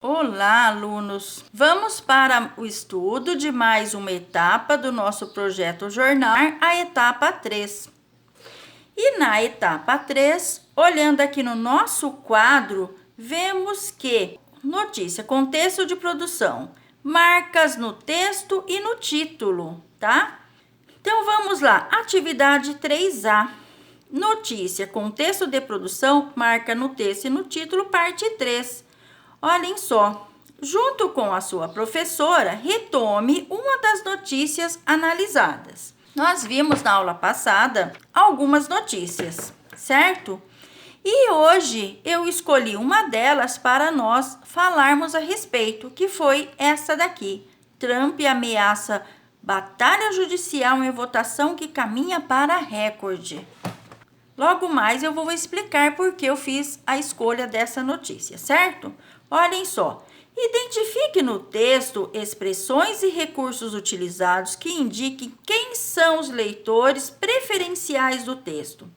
Olá, alunos! Vamos para o estudo de mais uma etapa do nosso projeto jornal, a etapa 3. E na etapa 3, olhando aqui no nosso quadro, vemos que notícia, contexto de produção, marcas no texto e no título, tá? Então vamos lá, atividade 3A. Notícia, contexto de produção, marca no texto e no título, parte 3. Olhem só, junto com a sua professora, retome uma das notícias analisadas. Nós vimos na aula passada algumas notícias, certo? E hoje eu escolhi uma delas para nós falarmos a respeito, que foi essa daqui. Trump ameaça batalha judicial em votação que caminha para recorde. Logo mais eu vou explicar por que eu fiz a escolha dessa notícia, certo? Olhem só, identifique no texto expressões e recursos utilizados que indiquem quem são os leitores preferenciais do texto.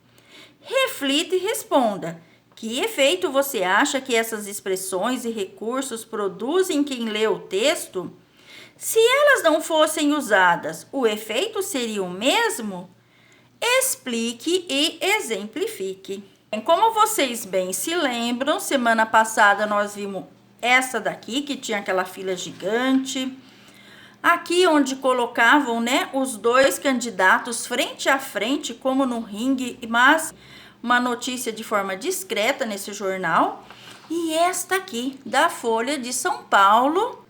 Reflita e responda. Que efeito você acha que essas expressões e recursos produzem em quem lê o texto? Se elas não fossem usadas, o efeito seria o mesmo? Explique e exemplifique. Como vocês bem se lembram, semana passada nós vimos essa daqui, que tinha aquela fila gigante. Aqui onde colocavam, os dois candidatos frente a frente, como no ringue, mas uma notícia de forma discreta nesse jornal. E esta aqui, da Folha de São Paulo,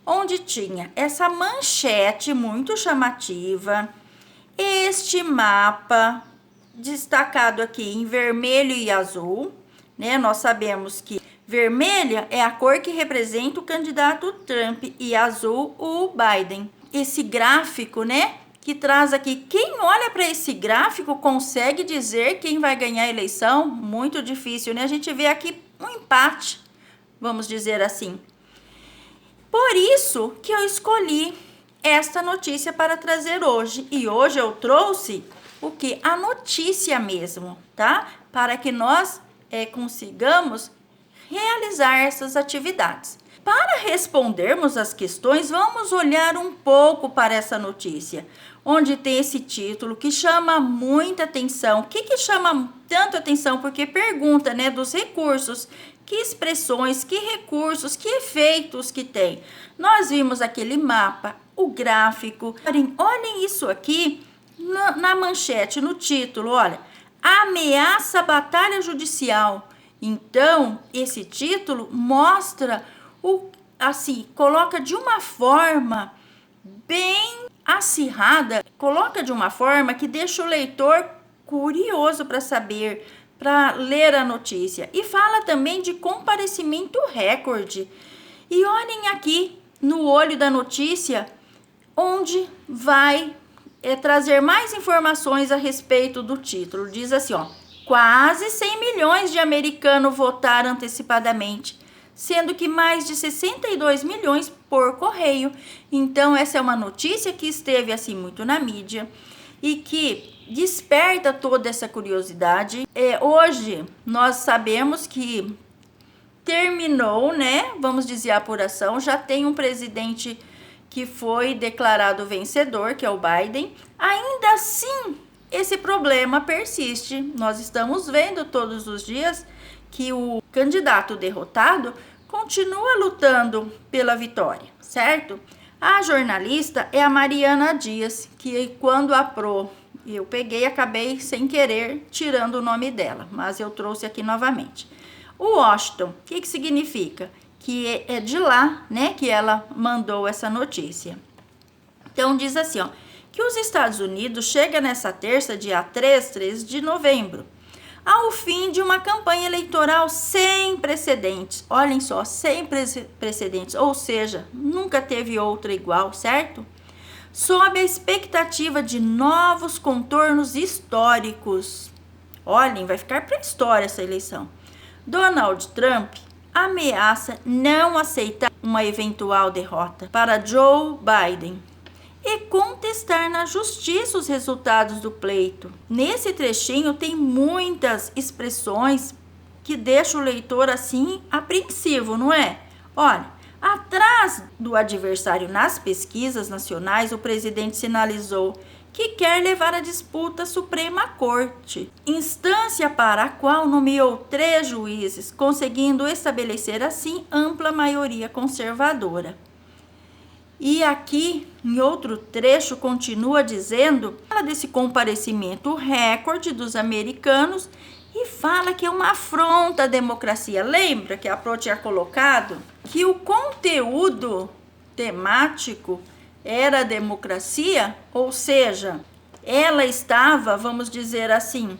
onde tinha essa manchete muito chamativa, este mapa destacado aqui em vermelho e azul, Nós sabemos que vermelha é a cor que representa o candidato Trump e azul o Biden. Esse gráfico, que traz aqui, quem olha para esse gráfico consegue dizer quem vai ganhar a eleição? Muito difícil, A gente vê aqui um empate, vamos dizer assim. Por isso que eu escolhi esta notícia para trazer hoje. E hoje eu trouxe o que? A notícia mesmo, tá? Para que nós consigamos realizar essas atividades. Para respondermos as questões, vamos olhar um pouco para essa notícia, onde tem esse título que chama muita atenção. O que chama tanto atenção? Porque pergunta, dos recursos, que expressões, que recursos, que efeitos que tem. Nós vimos aquele mapa, o gráfico. Olhem isso aqui na manchete, no título, olha. Ameaça batalha judicial. Então, esse título mostra, coloca de uma forma bem acirrada, coloca de uma forma que deixa o leitor curioso para saber, para ler a notícia. E fala também de comparecimento recorde. E olhem aqui no olho da notícia, onde vai trazer mais informações a respeito do título. Diz assim, quase 100 milhões de americanos votaram antecipadamente, sendo que mais de 62 milhões por correio. Então, essa é uma notícia que esteve muito na mídia e que desperta toda essa curiosidade. Hoje, nós sabemos que terminou, vamos dizer, a apuração. Já tem um presidente que foi declarado vencedor, que é o Biden. Ainda assim, esse problema persiste. Nós estamos vendo todos os dias que o candidato derrotado continua lutando pela vitória, certo? A jornalista é a Mariana Dias, que quando eu peguei, acabei sem querer tirando o nome dela, mas eu trouxe aqui novamente. O Washington, o que significa? Que é de lá, que ela mandou essa notícia. Então, diz assim, que os Estados Unidos chega nessa terça, dia 3 de novembro, ao fim de uma campanha eleitoral sem precedentes. Olhem só, sem precedentes, ou seja, nunca teve outra igual, certo? Sob a expectativa de novos contornos históricos. Olhem, vai ficar para a história essa eleição. Donald Trump ameaça não aceitar uma eventual derrota para Joe Biden e contestar na justiça os resultados do pleito. Nesse trechinho tem muitas expressões que deixam o leitor apreensivo, não é? Olha, atrás do adversário nas pesquisas nacionais, o presidente sinalizou que quer levar a disputa à Suprema Corte, instância para a qual nomeou 3 juízes, conseguindo estabelecer assim ampla maioria conservadora. E aqui, em outro trecho, continua dizendo, fala desse comparecimento recorde dos americanos e fala que é uma afronta à democracia. Lembra que a Pro tinha colocado que o conteúdo temático era a democracia? Ou seja, ela estava, vamos dizer assim,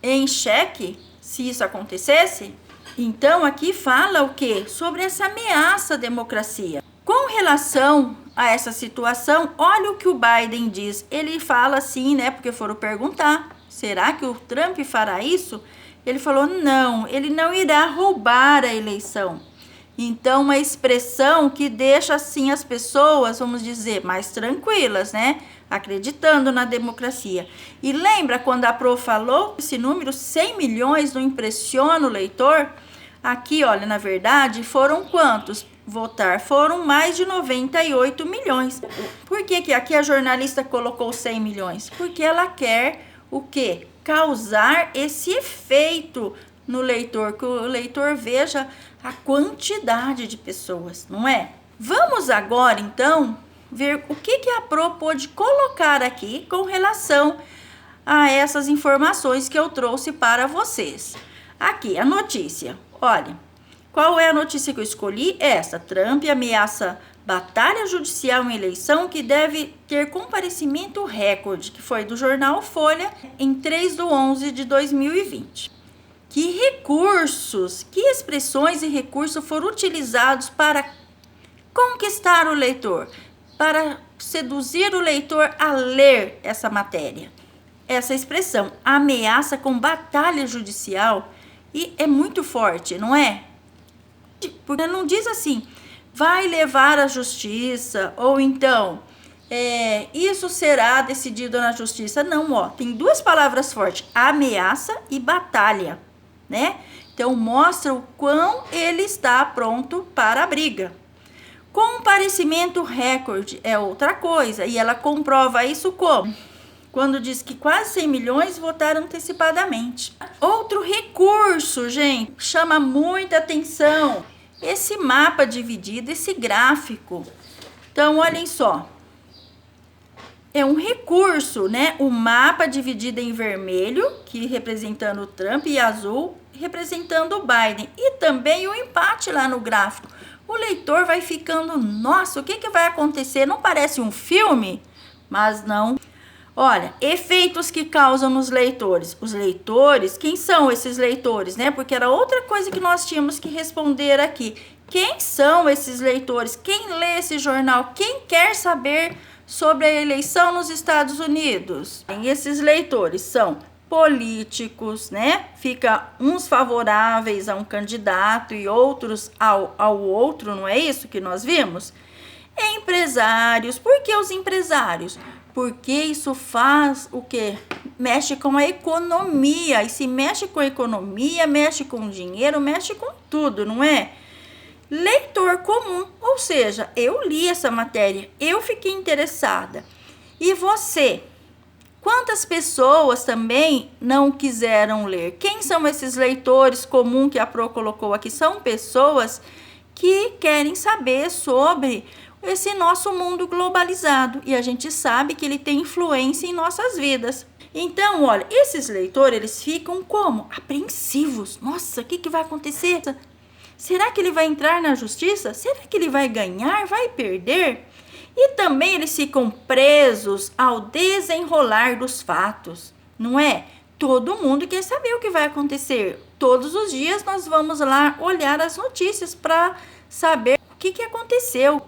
em xeque se isso acontecesse? Então, aqui fala o quê? Sobre essa ameaça à democracia. Com relação a essa situação, olha o que o Biden diz. Ele fala assim, né? Porque foram perguntar, será que o Trump fará isso? Ele falou, não, ele não irá roubar a eleição. Então, uma expressão que deixa assim as pessoas, vamos dizer, mais tranquilas, né? Acreditando na democracia. E lembra quando a Pro falou esse número, 100 milhões, não impressiona o leitor? Aqui, olha, na verdade, foram quantos votar? Foram mais de 98 milhões. Por que aqui a jornalista colocou 100 milhões? Porque ela quer o quê? Causar esse efeito no leitor, que o leitor veja a quantidade de pessoas, não é? Vamos agora, então, ver o que a Pro pôde colocar aqui com relação a essas informações que eu trouxe para vocês. Aqui, a notícia. Olha, qual é a notícia que eu escolhi? Essa, Trump ameaça batalha judicial em eleição que deve ter comparecimento recorde, que foi do jornal Folha, em 3/11/2020. Que recursos, que expressões e recursos foram utilizados para conquistar o leitor, para seduzir o leitor a ler essa matéria? Essa expressão, ameaça com batalha judicial, e é muito forte, não é? Porque não diz assim, vai levar à justiça, ou então, isso será decidido na justiça. Não, ó, tem 2 palavras fortes, ameaça e batalha, né? Então, mostra o quão ele está pronto para a briga. Comparecimento recorde é outra coisa, e ela comprova isso como? Quando diz que quase 100 milhões votaram antecipadamente. Outro recurso, gente, chama muita atenção. Esse mapa dividido, esse gráfico. Então, olhem só. É um recurso, né? O mapa dividido em vermelho, que representando o Trump, e azul, representando o Biden. E também o empate lá no gráfico. O leitor vai ficando, nossa, o que vai acontecer? Não parece um filme? Mas não. Olha, efeitos que causam nos leitores. Os leitores, quem são esses leitores, né? Porque era outra coisa que nós tínhamos que responder aqui. Quem são esses leitores? Quem lê esse jornal? Quem quer saber sobre a eleição nos Estados Unidos? E esses leitores são políticos, né? Fica uns favoráveis a um candidato e outros ao outro, não é isso que nós vimos? Empresários. Por que os empresários? Porque isso faz o quê? Mexe com a economia. E se mexe com a economia, mexe com dinheiro, mexe com tudo, não é? Leitor comum, ou seja, eu li essa matéria, eu fiquei interessada. E você? Quantas pessoas também não quiseram ler? Quem são esses leitores comuns que a Pro colocou aqui? São pessoas que querem saber sobre esse nosso mundo globalizado, e a gente sabe que ele tem influência em nossas vidas. Então, olha, esses leitores, eles ficam como? Apreensivos. Nossa, o que vai acontecer? Será que ele vai entrar na justiça? Será que ele vai ganhar? Vai perder? E também eles ficam presos ao desenrolar dos fatos, não é? Todo mundo quer saber o que vai acontecer. Todos os dias nós vamos lá olhar as notícias para saber o que aconteceu.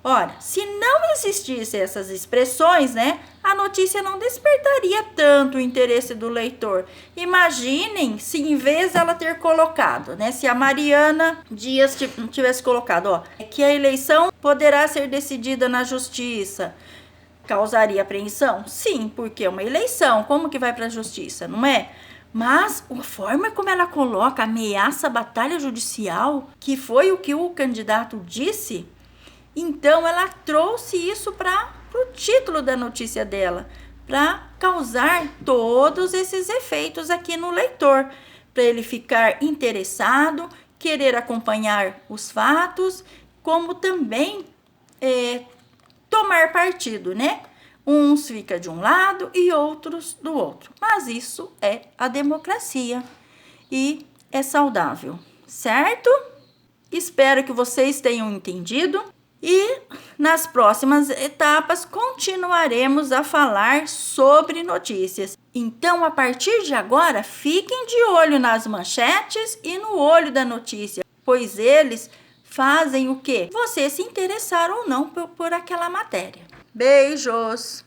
Ora, se não existissem essas expressões, né, a notícia não despertaria tanto o interesse do leitor. Imaginem se em vez dela ter colocado, né, se a Mariana Dias tivesse colocado, ó, que a eleição poderá ser decidida na justiça. Causaria apreensão? Sim, porque é uma eleição, como que vai para a justiça, não é? Mas a forma como ela coloca ameaça à batalha judicial, que foi o que o candidato disse, então ela trouxe isso para o título da notícia dela, para causar todos esses efeitos aqui no leitor, para ele ficar interessado, querer acompanhar os fatos, como também tomar partido, né? Uns ficam de um lado e outros do outro. Mas isso é a democracia e é saudável, certo? Espero que vocês tenham entendido e nas próximas etapas continuaremos a falar sobre notícias. Então, a partir de agora, fiquem de olho nas manchetes e no olho da notícia, pois eles fazem o quê? Você se interessar ou não por aquela matéria. Beijos!